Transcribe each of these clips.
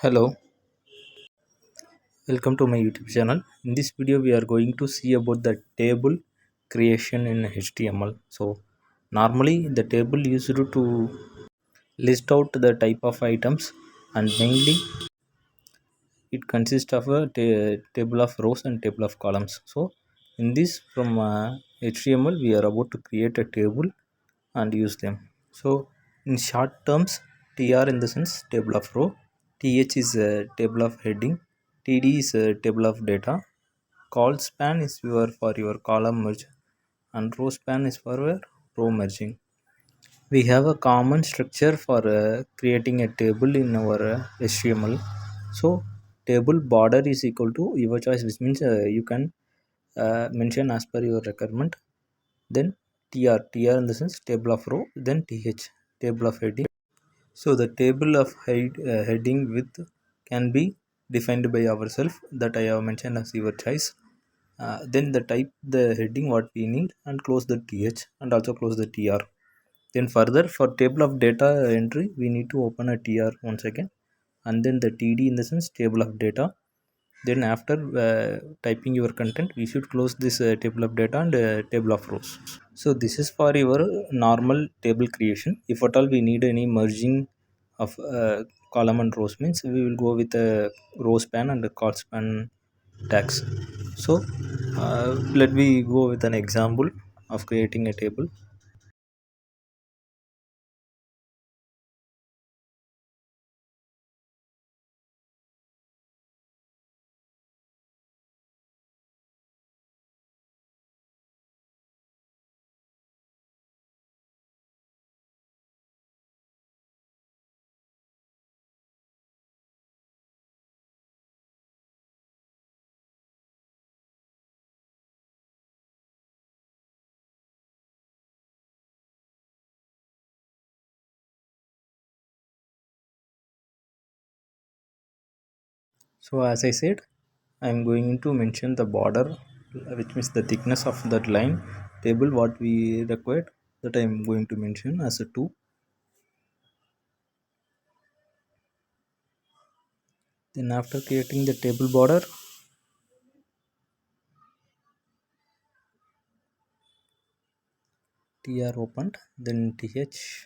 Hello, welcome to my YouTube channel. In this video, we are going to see about the table creation in HTML. So, normally the table used to list out the type of items, and mainly it consists of a table of rows and table of columns. So, in this from HTML, we are about to create a table and use them. So, in short terms, TR in the sense table of row, TH is a table of heading, TD is a table of data, call span is for your column merge, and row span is for your row merging. We have a common structure for creating a table in our HTML. So table border is equal to your choice, which means you can mention as per your requirement. Then tr in the sense table of row, then th table of heading. So the table of heading width can be defined by ourselves, that I have mentioned as your choice. Then the type the heading what we need, and close the th and also close the tr. Then further, for table of data entry, we need to open a tr once again, and then the td in the sense table of data. Then after typing your content, we should close this table of data and table of rows. So this is for your normal table creation. If at all we need any merging of column and rows, means we will go with a row span and a col span tags. So let me go with an example of creating a table. So as I said, I am going to mention the border, which means the thickness of that line table what we required, that I am going to mention as a 2. Then after creating the table border, tr opened, then th.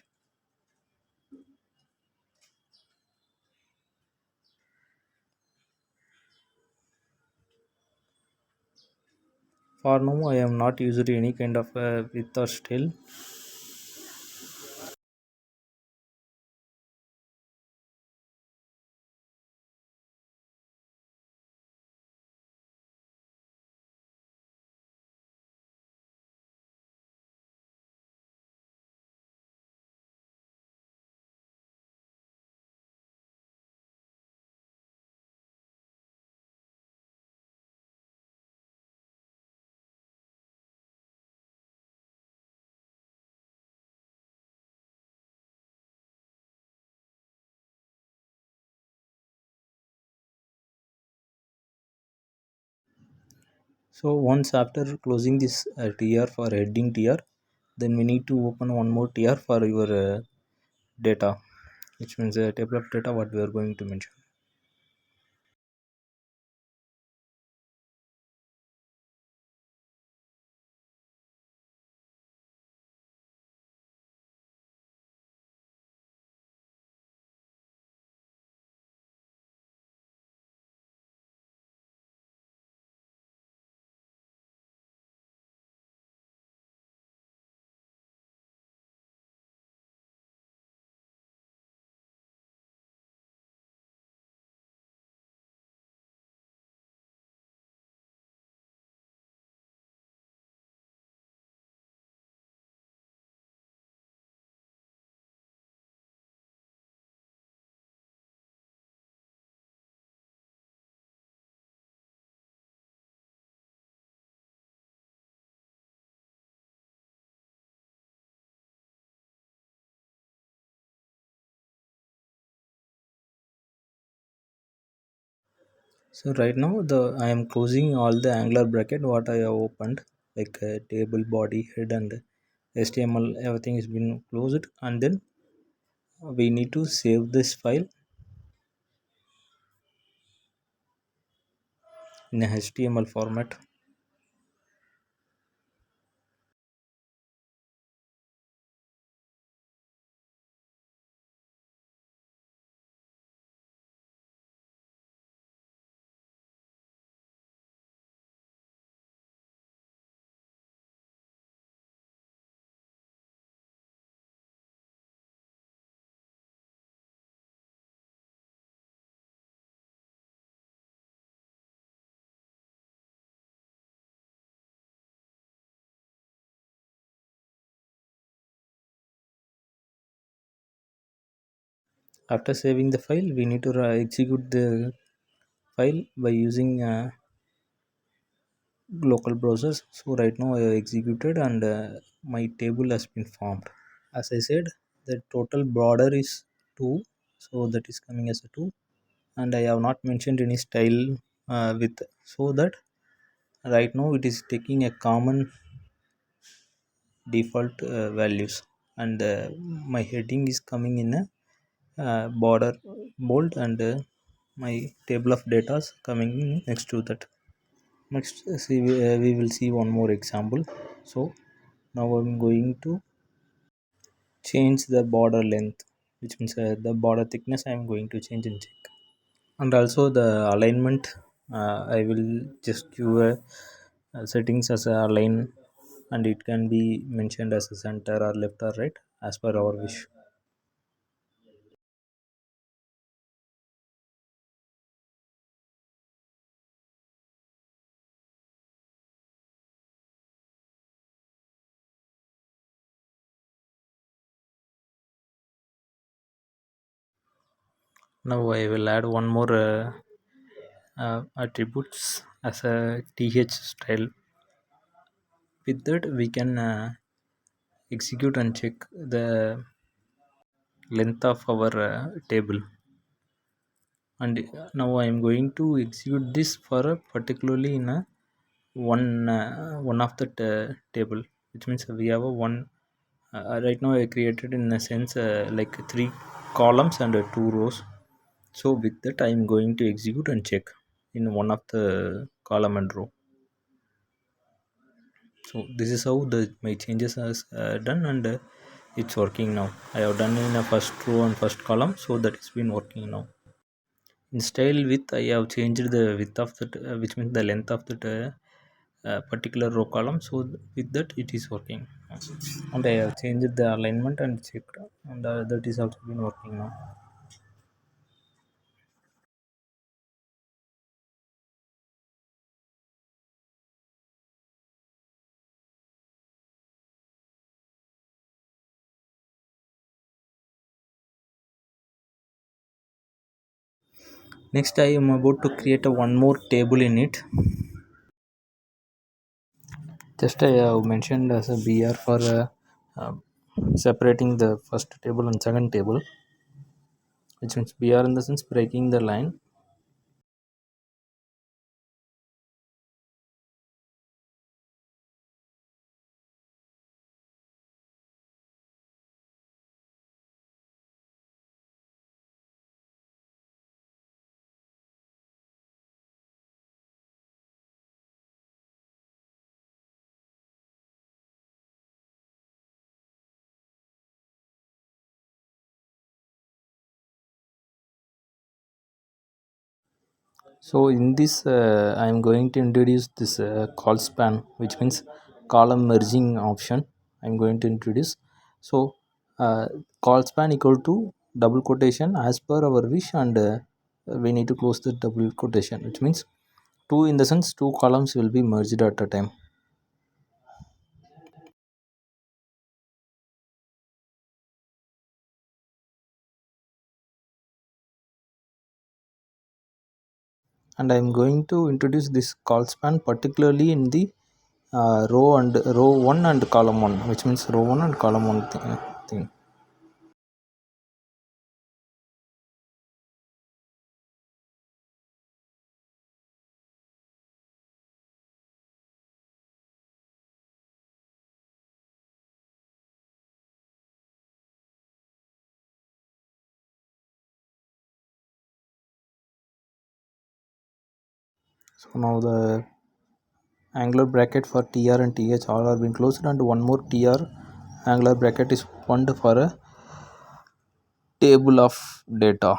For now I am not used any kind of width or style. So once after closing this tr for heading tr, then we need to open one more tr for your data, which means a table of data what we are going to mention. So right now the I am closing all the angular bracket what I have opened, like table body head and html, everything has been closed, and then we need to save this file. in a HTML format. After saving the file, we need to execute the file by using local browsers. So right now I have executed and my table has been formed. As I said, the total border is 2, so that is coming as a 2, and I have not mentioned any style with, so that right now it is taking a common default values, and my heading is coming in a border bold, and my table of data is coming next to that. Next, see, we will see one more example. So now I'm going to change the border length, which means the border thickness I'm going to change and check. And also the alignment, I will just give a settings as a align, and it can be mentioned as a center or left or right as per our wish. Now I will add one more attributes as a th style. With that we can execute and check the length of our table. And now I am going to execute this for a particularly in a one of the table, which means we have a one right now I created in a sense like three columns and two rows. So with that I am going to execute and check in one of the column and row. So this is how the my changes are done, and it's working now. I have done in a first row and first column, so that it's been working now. In style width I have changed the width of that which means the length of that particular row column, so with that it is working. And I have changed the alignment and checked, and that is also been working now. Next I am about to create a one more table in it. Just I have mentioned as a br for uh, separating the first table and second table, which means br in the sense breaking the line. So in this I am going to introduce this call span, which means column merging option I'm going to introduce. So uh, call span equal to double quotation as per our wish, and we need to close the double quotation, which means two, in the sense two columns will be merged at a time. And I'm going to introduce this call span particularly in the row 1 and column 1, which means row 1 and column 1 thing. So now the angular bracket for tr and th all are been closed, and one more tr angular bracket is opened for a table of data.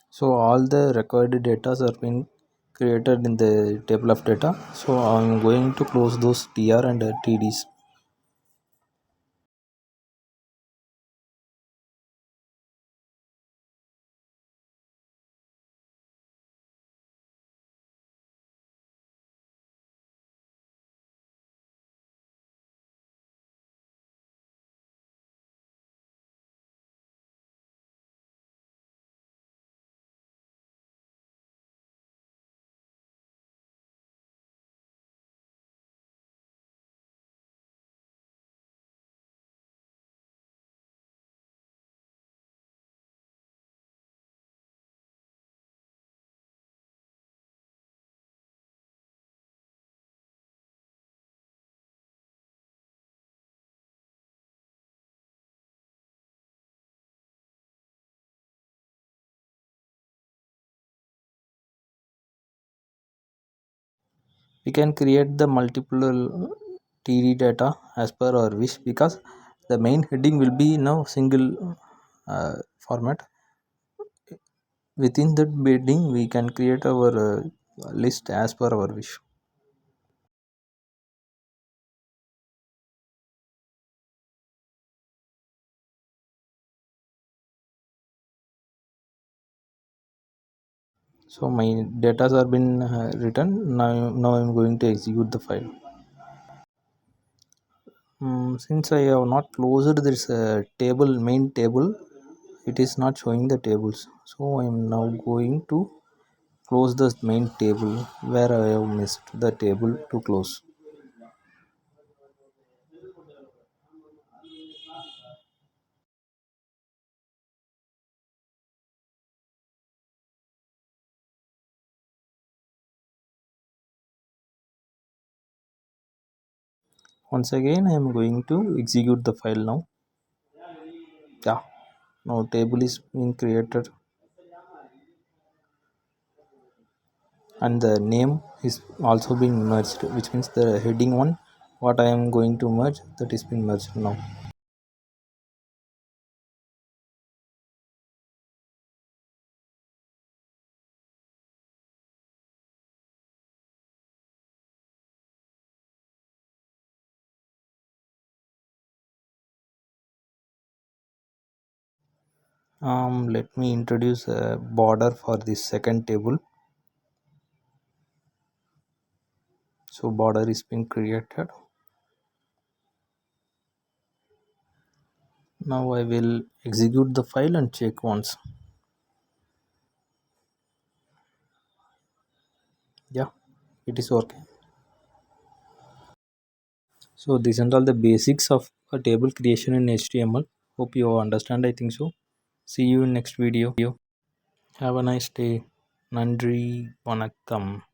So all the recorded data are being created in the table of data. So I'm going to close those tr and tds. We can create the multiple td data as per our wish, because the main heading will be now single format. Within that heading we can create our list as per our wish. So my data are been written. Now I'm going to execute the file. Since I have not closed this main table, it is not showing the tables. So I am now going to close the main table where I have missed the table to close. Once again I am going to execute the file now. Yeah, now table is being created and the name is also being merged, which means the heading one what I am going to merge, that is been merged now. Let me introduce a border for this second table. So border is being created. Now I will execute the file and check once. Yeah, it is working. So these are all the basics of a table creation in HTML. Hope you understand. I think so. See you in next video. Have a nice day. Nandri Vanakkam.